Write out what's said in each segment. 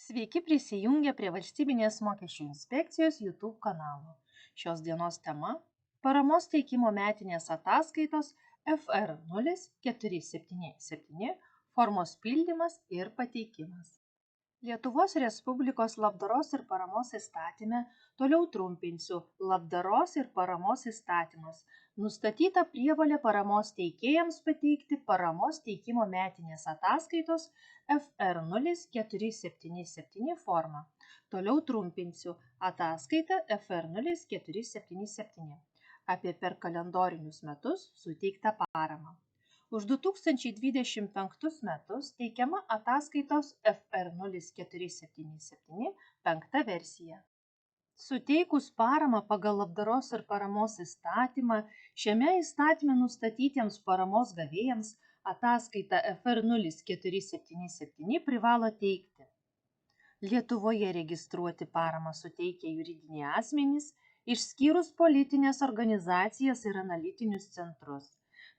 Sveiki prisijungę prie Valstybinės mokesčių inspekcijos YouTube kanalo. Šios dienos tema – paramos teikimo metinės ataskaitos FR 0477 formos pildymas ir pateikimas. Lietuvos Respublikos labdaros ir paramos įstatyme, toliau trumpinsiu, labdaros ir paramos įstatymas, nustatyta prievolė paramos teikėjams pateikti paramos teikimo metinės ataskaitos FR 0477 formą. Toliau trumpinsiu, ataskaita FR 0477 apie per kalendorinius metus suteiktą paramą. Už 2025 metus teikiama ataskaitos FR 0477 5 versija. Suteikus paramą pagal labdaros ir paramos įstatymą, šiame įstatyme nustatytiems paramos gavėjams ataskaitą FR 0477 privalo teikti Lietuvoje registruoti paramą suteikę juridiniai asmenys, išskyrus politinės organizacijas ir analitinius centrus,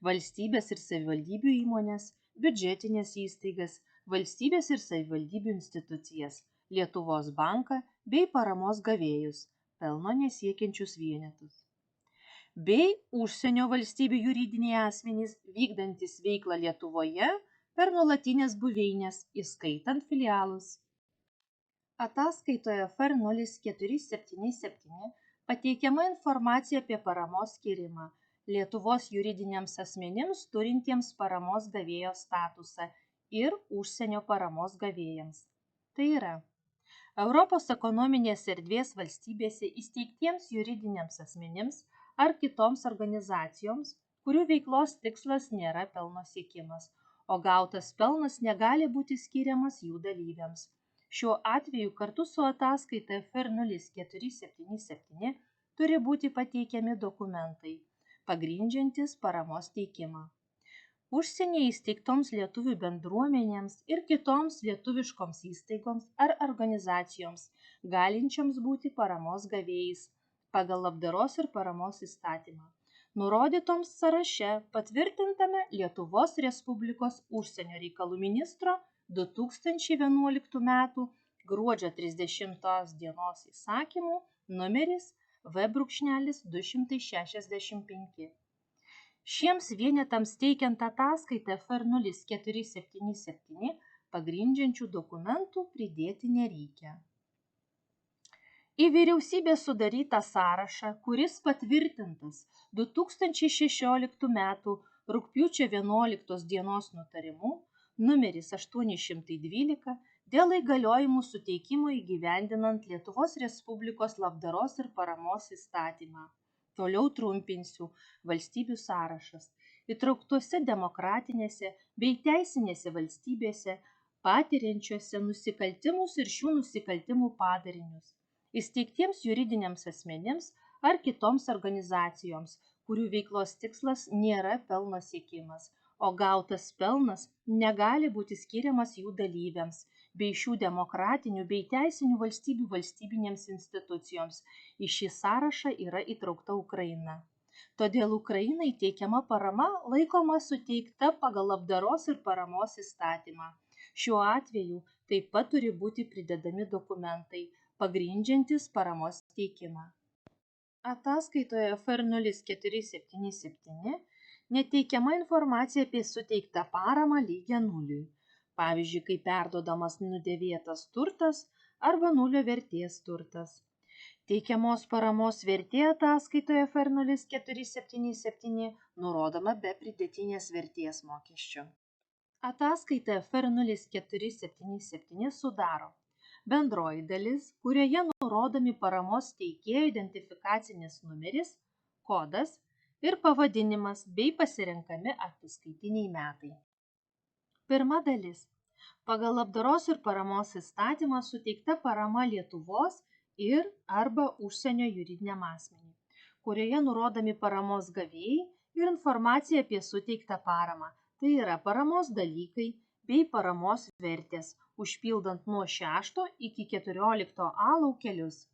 valstybės ir savivaldybių įmones, biudžetines įstaigas, valstybės ir savivaldybių institucijas, Lietuvos banką bei paramos gavėjus, pelno nesiekiančius vienetus, bei užsienio valstybių juridiniai asmenys vykdantys veiklą Lietuvoje per nuolatinės buveinės, įskaitant filialus. Ataskaitoje FR 0477 pateikiama informacija apie paramos skyrimą Lietuvos juridiniams asmenims turintiems paramos gavėjo statusą ir užsienio paramos gavėjams. Tai yra, Europos ekonominės erdvės valstybėse įsteigtiems juridiniams asmenims ar kitoms organizacijoms, kurių veiklos tikslas nėra pelno siekimas, o gautas pelnas negali būti skiriamas jų dalyviams. Šiuo atveju kartu su ataskaita FR 0477 turi būti pateikiami dokumentai, pagrindžiantys paramos teikimą. Užsienyje įsteigtoms lietuvių bendruomenėms ir kitoms lietuviškoms įstaigoms ar organizacijoms, galinčioms būti paramos gavėjais pagal labdaros ir paramos įstatymą, nurodytoms sąraše patvirtintame Lietuvos Respublikos užsienio reikalų ministro 2011 m. gruodžio 30 dienos įsakymų numeris V.265. Šiems vienetams teikiant ataskaitą FR 0477 pagrindžiančių dokumentų pridėti nereikia. Į vyriausybės sudarytą sąrašą, kuris patvirtintas 2016 m. rugpjūčio 11 dienos nutarimu numeris 812 dėl įgaliojimų suteikimo įgyvendinant Lietuvos Respublikos labdaros ir paramos įstatymą. Toliau trumpinsiu, valstybių sąrašas, įtrauktose demokratinėse bei teisinėse valstybėse patiriančiose nusikaltimus ir šių nusikaltimų padarinius, įsteigtiems juridiniams asmenims ar kitoms organizacijoms, kurių veiklos tikslas nėra pelno siekimas, o gautas pelnas negali būti skiriamas jų dalyviams bei šių demokratinių bei teisinių valstybių valstybinėms institucijoms. Į šį sąrašą yra įtraukta Ukraina. Todėl Ukrainai teikiama parama laikoma suteikta pagal labdaros ir paramos įstatymą. Šiuo atveju taip pat turi būti pridedami dokumentai, pagrindžiantys paramos teikimą. Ataskaitoje FR 0477 neteikiama informacija apie suteiktą paramą lygia nuliui, pavyzdžiui, kai perduodamas nudėvėtas turtas arba nulio vertės turtas. Teikiamos paramos vertė ataskaitoje FR 0477 nurodoma be pridėtinės vertės mokesčio. Ataskaita FR 0477 sudaro bendroji dalis, kurioje nurodomi paramos teikėjo identifikacinis numeris, kodas ir pavadinimas bei pasirenkami ataskaitiniai metai. Pirma dalis. Pagal labdaros ir paramos įstatymą suteikta parama Lietuvos ir arba užsienio juridiniam asmeniui, kurioje nurodomi paramos gavėjai ir informacija apie suteiktą paramą, tai yra paramos dalykai bei paramos vertės, užpildant nuo 6 iki 14 A laukelius.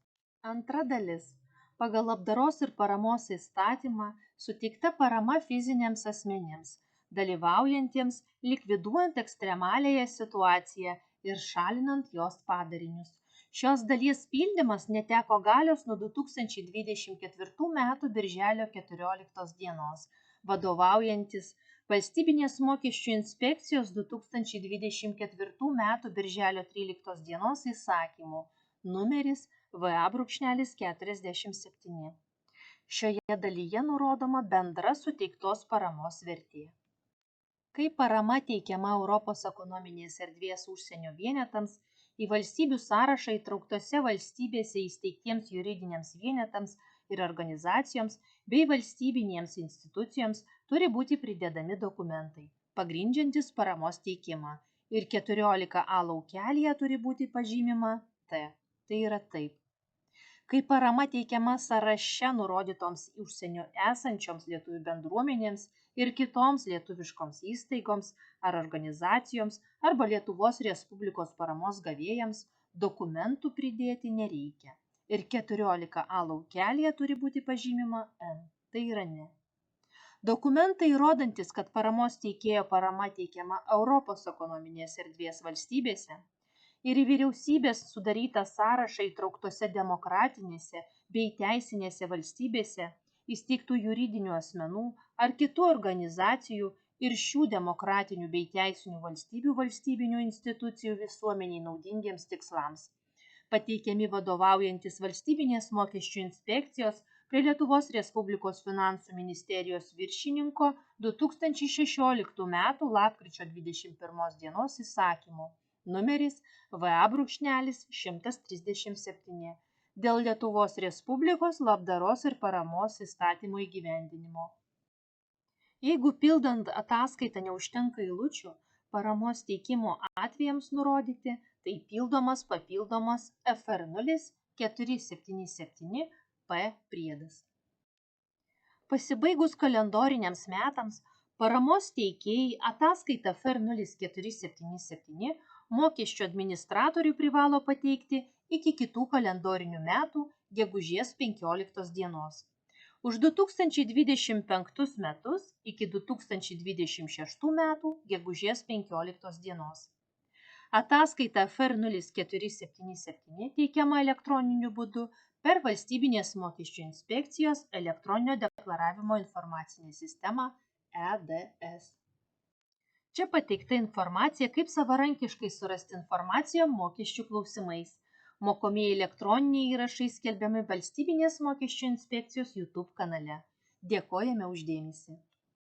Antra dalis. Pagal labdaros ir paramos įstatymą suteikta parama fiziniams asmenims, dalyvaujantiems likviduojant ekstremaliąją situaciją ir šalinant jos padarinius. Šios dalies pildymas neteko galios nuo 2024 m. birželio 14 dienos, vadovaujantis Valstybinės mokesčių inspekcijos 2024 m. birželio 13 dienos įsakymu numeris VA-47. Šioje dalyje nurodoma bendra suteiktos paramos vertė. Kai parama teikiama Europos ekonominės erdvės užsienio vienetams, į valstybių sąrašą įtrauktose valstybėse įsteigtiems juridiniams vienetams ir organizacijoms bei valstybinėms institucijoms turi būti pridedami dokumentai, pagrindžiantys paramos teikimą, ir 14a laukelyje turi būti pažymima T. Tai yra taip. Kai parama teikiama sąraše nurodytoms užsienio esančioms lietuvių bendruomenėms ir kitoms lietuviškoms įstaigoms ar organizacijoms arba Lietuvos Respublikos paramos gavėjams, dokumentų pridėti nereikia. Ir 14a laukelyje turi būti pažymima N. Tai yra ne. Dokumentai įrodantis, kad paramos teikėjo parama teikiama Europos ekonominės erdvės valstybėse ir į vyriausybės sudarytą sąrašą įtrauktose demokratinėse bei teisinėse valstybėse įsteigtų juridinių asmenų ar kitų organizacijų ir šių demokratinių bei teisinių valstybių valstybinių institucijų visuomeniai naudingiems tikslams, pateikiami vadovaujantis Valstybinės mokesčių inspekcijos prie Lietuvos Respublikos finansų ministerijos viršininko 2016 m. lapkričio 21 dienos įsakymu numeris VA-137 dėl Lietuvos Respublikos labdaros ir paramos įstatymo įgyvendinimo. Jeigu pildant ataskaitą neužtenka eilučių, paramos teikimo atvejams nurodyti, tai pildomas papildomas FR0477P priedas. Pasibaigus kalendoriniams metams, paramos teikėjai ataskaitą FR0477 mokesčių administratoriui privalo pateikti iki kitų kalendorinių metų gegužės 15 dienos. Už 2025 metus iki 2026 metų gegužės 15 dienos. Ataskaita FR0477 teikiama elektroniniu būdu per Valstybinės mokesčių inspekcijos elektroninio deklaravimo informacinę sistemą EDS. Čia pateikta informacija, kaip savarankiškai surasti informaciją mokesčių klausimais. Mokomieji elektroniniai įrašai skelbiami Valstybinės mokesčių inspekcijos YouTube kanale. Dėkojame už dėmesį.